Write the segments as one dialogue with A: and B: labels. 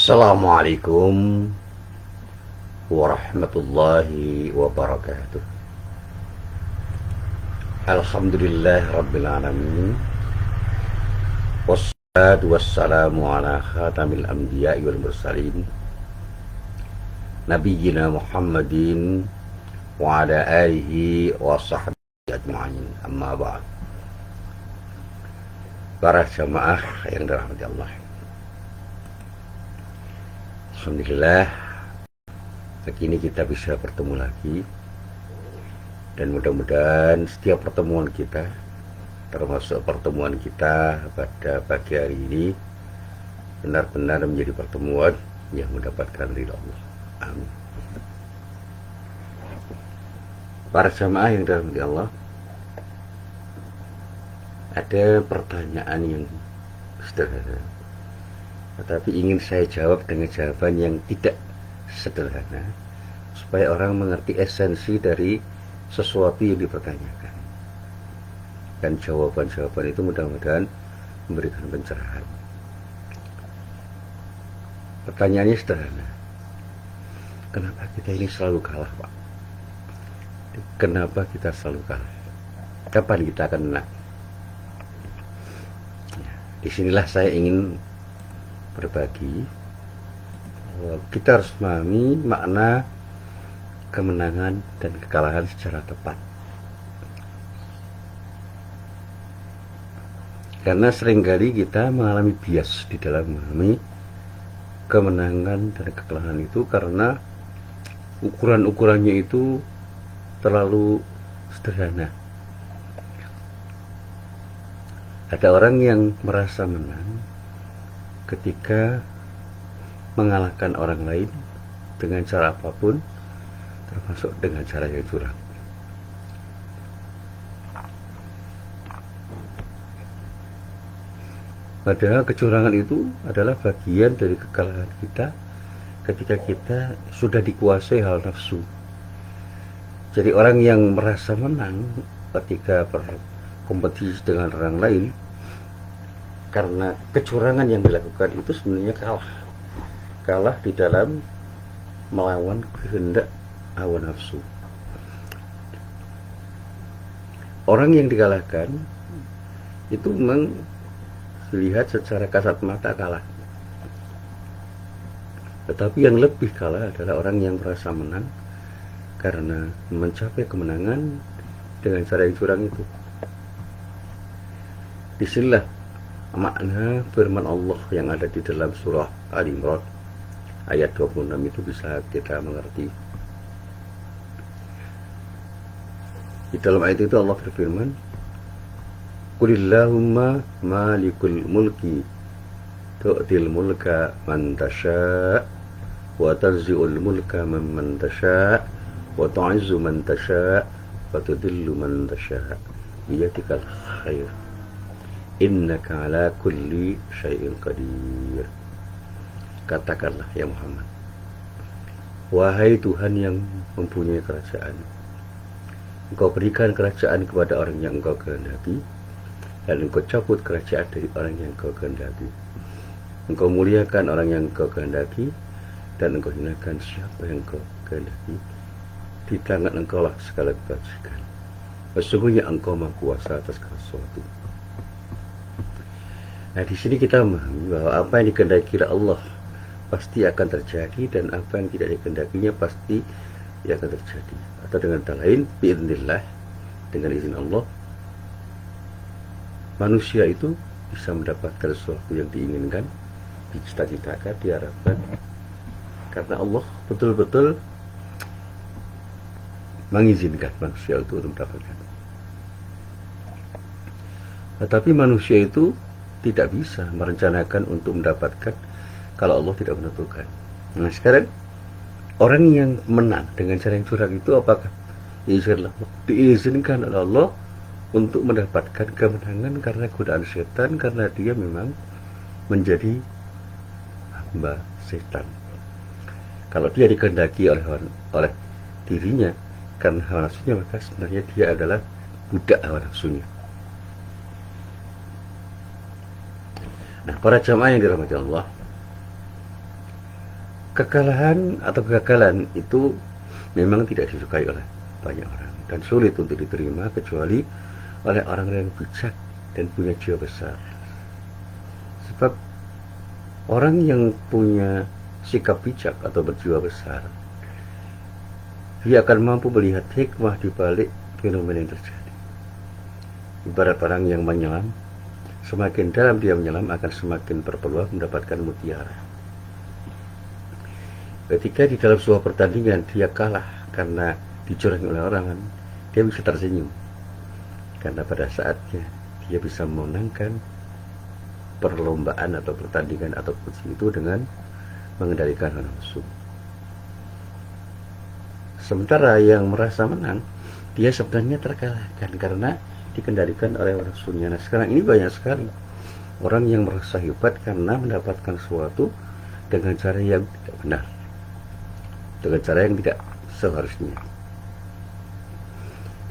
A: Assalamualaikum warahmatullahi wabarakatuh. Alhamdulillah rabbil alamin. Wassalatu wassalamu ala khatamil anbiya'i wal mursalin Nabiyyina Muhammadin wa ala alihi wa sahbihi ajma'in. Amma ba'd. Para jamaah yang dirahmati Allah, alhamdulillah kini kita bisa bertemu lagi, dan mudah-mudahan setiap pertemuan kita, termasuk pertemuan kita pada pagi hari ini, benar-benar menjadi pertemuan yang mendapatkan ridha Allah. Amin. Para jamaah yang dirahmati Allah, ada pertanyaan yang sederhana, tetapi ingin saya jawab dengan jawaban yang tidak sederhana, supaya orang mengerti esensi dari sesuatu yang dipertanyakan, dan jawaban-jawaban itu mudah-mudahan memberikan pencerahan. Pertanyaannya sederhana: kenapa kita ini selalu kalah, Pak? Kenapa kita selalu kalah? Kapan kita akan menang? Disinilah saya ingin berbagi. Kita harus memahami makna kemenangan dan kekalahan secara tepat, karena seringkali kita mengalami bias di dalam memahami kemenangan dan kekalahan itu, karena ukuran-ukurannya itu terlalu sederhana. Ada orang yang merasa menang ketika mengalahkan orang lain dengan cara apapun, termasuk dengan cara yang curang. Padahal kecurangan itu adalah bagian dari kekalahan kita ketika kita sudah dikuasai hawa nafsu. Jadi orang yang merasa menang ketika berkompetisi dengan orang lain karena kecurangan yang dilakukan itu sebenarnya kalah di dalam melawan kehendak hawa nafsu. Orang yang dikalahkan itu memang dilihat secara kasat mata kalah, tetapi yang lebih kalah adalah orang yang merasa menang karena mencapai kemenangan dengan cara yang curang itu. Disinilah makna firman Allah yang ada di dalam surah Al-Imran ayat 26 itu bisa kita mengerti. Di dalam ayat itu Allah berfirman, Qulillahumma malikul mulki tu'til mulka man tasha' wa tanzi'ul mulka man tasha' wa tu'izzu man tasha' wa tudillu man tasha' biyadikal khair innaka ala kulli syai'in qadir. Katakanlah ya Muhammad, wahai Tuhan yang mempunyai kerajaan, Engkau berikan kerajaan kepada orang yang Engkau kehendaki, dan Engkau cabut kerajaan dari orang yang Engkau kehendaki. Engkau muliakan orang yang Engkau kehendaki, dan Engkau hinakan siapa yang Engkau kehendaki. Di tangan Engkau lah segala kebajikan. Sesungguhnya Engkau Maha Kuasa atas segala sesuatu. Nah, di sini kita memahami bahwa apa yang dikehendaki Allah pasti akan terjadi, dan apa yang tidak dikehendakinya pasti akan terjadi. Atau dengan kata lain, biidznillah, dengan izin Allah, manusia itu bisa mendapatkan sesuatu yang diinginkan, dicita-citakan, diharapkan, karena Allah betul-betul mengizinkan manusia itu untuk mendapatkan. Tetapi manusia itu tidak bisa merencanakan untuk mendapatkan kalau Allah tidak menentukan. Nah, sekarang orang yang menang dengan cara yang curang itu apakah diizinkan oleh Allah untuk mendapatkan kemenangan karena godaan setan, karena dia memang menjadi hamba setan? Kalau dia dikehendaki oleh dirinya karena hawa nafsunya, maka sebenarnya dia adalah budak hawa nafsunya. Nah, para jamaah yang dirahmati Allah, kekalahan atau kegagalan itu memang tidak disukai oleh banyak orang dan sulit untuk diterima kecuali oleh orang-orang yang bijak dan punya jiwa besar. Sebab orang yang punya sikap bijak atau berjiwa besar, dia akan mampu melihat hikmah di balik fenomena yang terjadi. Ibarat orang yang menyelam, semakin dalam dia menyelam akan semakin berpeluang mendapatkan mutiara. Ketika di dalam sebuah pertandingan dia kalah karena dicurangi oleh orang, dia bisa tersenyum karena pada saatnya dia bisa memenangkan perlombaan atau pertandingan atau itu dengan mengendalikan hawa nafsu. Sementara yang merasa menang, dia sebenarnya terkalahkan karena dikendalikan oleh hawa nafsunya. Nah, sekarang ini banyak sekali orang yang merasa hebat karena mendapatkan sesuatu dengan cara yang tidak benar, dengan cara yang tidak seharusnya.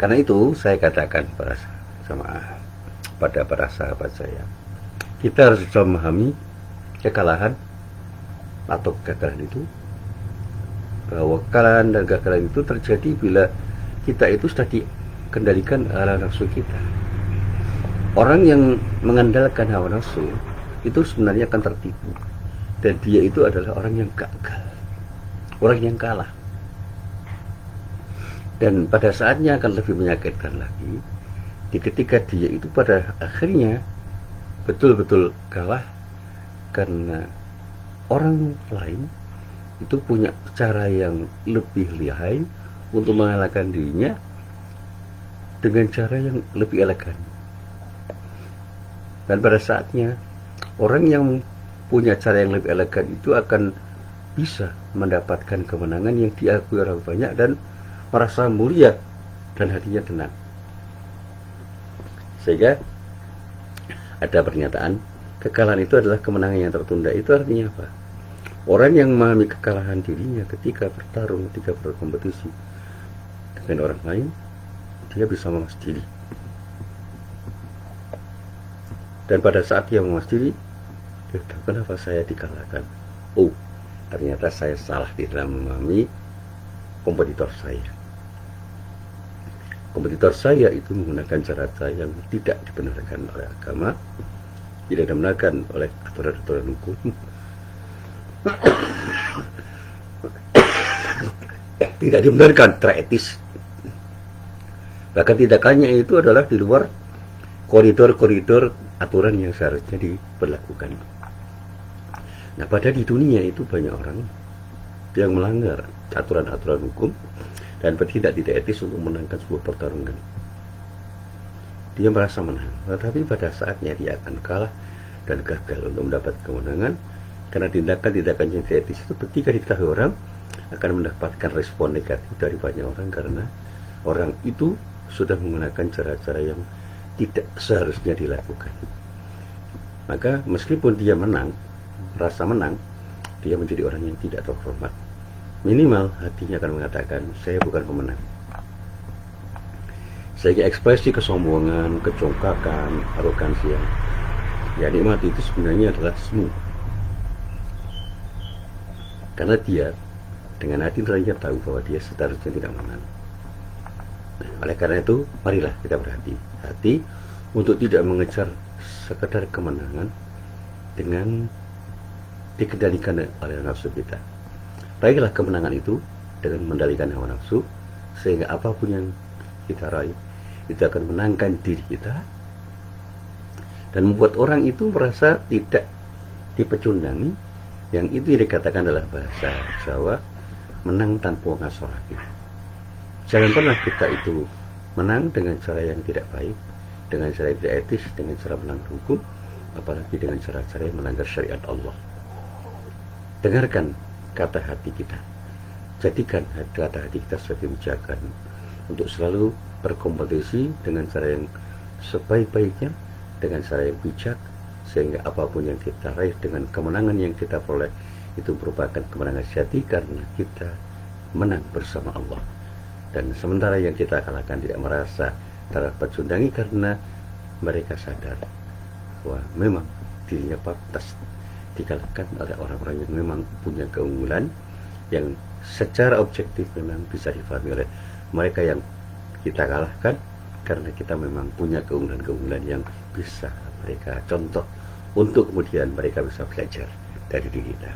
A: Karena itu saya katakan pada para sahabat saya, kita harus bisa memahami kekalahan atau kegagalan itu, bahwa kekalahan dan kegagalan itu terjadi bila kita itu sudah dikendalikan oleh nafsu kita. Orang yang mengandalkan hawa nafsu itu sebenarnya akan tertipu, dan dia itu adalah orang yang gagal, orang yang kalah. Dan pada saatnya akan lebih menyakitkan lagi ketika dia itu pada akhirnya betul-betul kalah karena orang lain itu punya cara yang lebih lihai untuk mengalahkan dirinya dengan cara yang lebih elegan. Dan pada saatnya orang yang punya cara yang lebih elegan itu akan bisa mendapatkan kemenangan yang diakui orang banyak dan merasa mulia dan hatinya tenang. Sehingga ada pernyataan kekalahan itu adalah kemenangan yang tertunda. Itu artinya apa? Orang yang memahami kekalahan dirinya ketika bertarung, ketika berkompetisi dengan orang lain, dia bisa mengawas diri. Dan pada saat dia mengawas diri, kenapa saya dikalahkan? Oh, ternyata saya salah di dalam memahami kompetitor saya. Kompetitor saya itu menggunakan cara-cara yang tidak dibenarkan oleh agama, tidak dibenarkan oleh aturan-aturan hukum, tidak dibenarkan, teretis. Bahkan tindakannya itu adalah di luar koridor-koridor aturan yang seharusnya diberlakukan. Nah, pada di dunia itu banyak orang yang melanggar aturan-aturan hukum dan bertindak tidak etis untuk menangkan sebuah pertarungan. Dia merasa menang, tetapi pada saatnya dia akan kalah dan gagal untuk mendapat kemenangan karena tindakan-tindakan yang tidak etis itu ketika diketahui orang akan mendapatkan respon negatif dari banyak orang karena orang itu sudah menggunakan cara-cara yang tidak seharusnya dilakukan. Maka meskipun dia menang, merasa menang, dia menjadi orang yang tidak terhormat. Minimal hatinya akan mengatakan, saya bukan pemenang. Sehingga ekspresi kesombongan, kecongkakan, arogansi yang ya nikmati itu sebenarnya adalah semu. Karena dia dengan hati nuraninya tahu bahwa dia seharusnya tidak menang. Nah, oleh karena itu, marilah kita berhati-hati untuk tidak mengejar sekedar kemenangan dengan dikendalikan oleh nafsu kita. Raihlah kemenangan itu dengan mengendalikan hawa nafsu, sehingga apapun yang kita raih itu akan menangkan diri kita dan membuat orang itu merasa tidak dipecundangi, yang itu dikatakan adalah bahasa Jawa menang tanpa ngaso lagi. Jangan pernah kita itu menang dengan cara yang tidak baik, dengan cara yang tidak etis, dengan cara melanggar hukum, apalagi dengan cara-cara yang melanggar syariat Allah. Dengarkan kata hati kita, jadikan kata hati kita sebagai pijakan untuk selalu berkompetisi dengan cara yang sebaik-baiknya, dengan cara yang bijak, sehingga apapun yang kita raih dengan kemenangan yang kita peroleh itu merupakan kemenangan sejati karena kita menang bersama Allah. Dan sementara yang kita kalahkan tidak merasa terpecundangi karena mereka sadar bahwa memang dirinya pantas dikalahkan oleh orang-orang yang memang punya keunggulan yang secara objektif memang bisa difahami oleh mereka yang kita kalahkan, karena kita memang punya keunggulan-keunggulan yang bisa mereka contoh untuk kemudian mereka bisa belajar dari diri kita.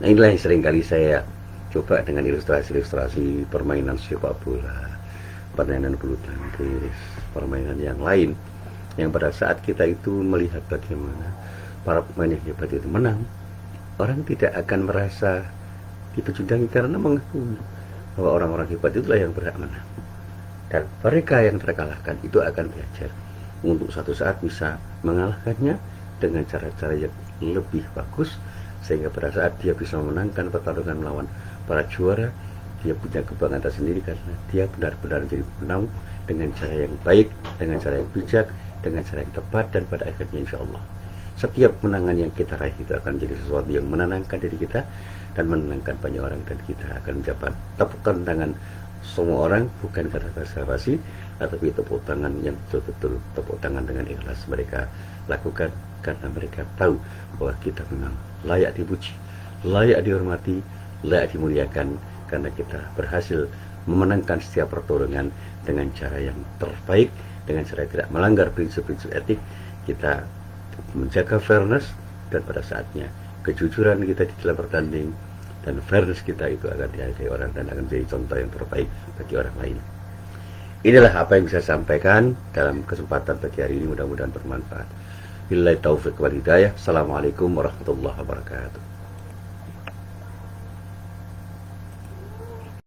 A: Nah, inilah yang seringkali saya coba dengan ilustrasi-ilustrasi permainan sepak bola, permainan bulu tangkis, permainan yang lain, yang pada saat kita itu melihat bagaimana para pemain yang hebat itu menang, orang tidak akan merasa dipecundangi karena mengakui bahwa orang-orang hebat itulah yang berhak menang, dan mereka yang terkalahkan itu akan belajar untuk satu saat bisa mengalahkannya dengan cara-cara yang lebih bagus, sehingga pada saat dia bisa memenangkan pertarungan melawan para juara, dia punya kebanggaan tersendiri karena dia benar-benar menjadi pemenang dengan cara yang baik, dengan cara yang bijak, dengan cara yang tepat, dan pada akhirnya insya Allah setiap kemenangan yang kita raih itu akan menjadi sesuatu yang menenangkan diri kita dan menenangkan banyak orang, dan kita akan mendapat tepukan tangan semua orang, bukan karena basa-basi, tetapi tepuk tangan yang betul-betul tepuk tangan dengan ikhlas mereka lakukan, karena mereka tahu bahwa kita memang layak dipuji, layak dihormati, layak dimuliakan, karena kita berhasil memenangkan setiap pertarungan dengan cara yang terbaik, dengan cara tidak melanggar prinsip-prinsip etik. Kita menjaga fairness, dan pada saatnya kejujuran kita di dalam bertanding dan fairness kita itu akan dihargai orang dan akan menjadi contoh yang terbaik bagi orang lain. Inilah apa yang bisa saya sampaikan dalam kesempatan pagi hari ini, mudah-mudahan bermanfaat. Billahi taufiq wal hidayah. Assalamualaikum warahmatullahi wabarakatuh.